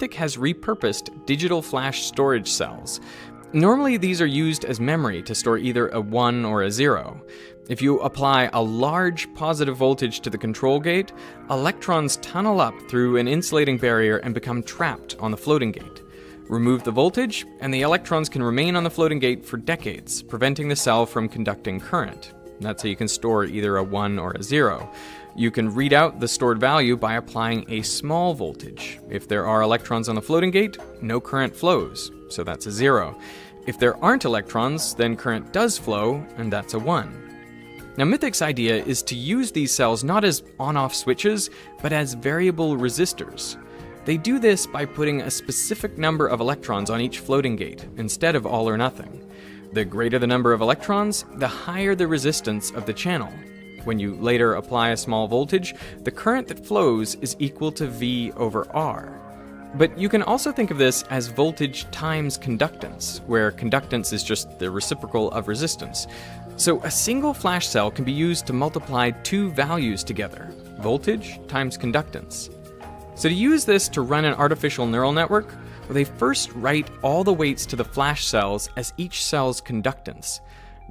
Mythic has repurposed digital flash storage cells. Normally, these are used as memory to store either a 1 or a 0. If you apply a large positive voltage to the control gate, electrons tunnel up through an insulating barrier and become trapped on the floating gate. Remove the voltage, and the electrons can remain on the floating gate for decades, preventing the cell from conducting current. That's how you can store either a 1 or a 0. You can read out the stored value by applying a small voltage. If there are electrons on the floating gate, no current flows, so that's a 0. If there aren't electrons, then current does flow, and that's a 1. Now, Mythic's idea is to use these cells not as on-off switches, but as variable resistors. They do this by putting a specific number of electrons on each floating gate, instead of all or nothing. The greater the number of electrons, the higher the resistance of the channel. When you later apply a small voltage, the current that flows is equal to V over R. But you can also think of this as voltage times conductance, where conductance is just the reciprocal of resistance. So a single flash cell can be used to multiply two values together, voltage times conductance. So to use this to run an artificial neural network, well, they first write all the weights to the flash cells as each cell's conductance.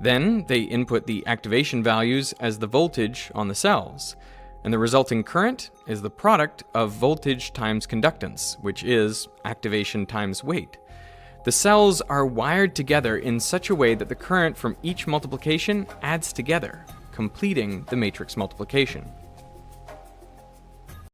Then they input the activation values as the voltage on the cells. And the resulting current is the product of voltage times conductance, which is activation times weight. The cells are wired together in such a way that the current from each multiplication adds together, completing the matrix multiplication.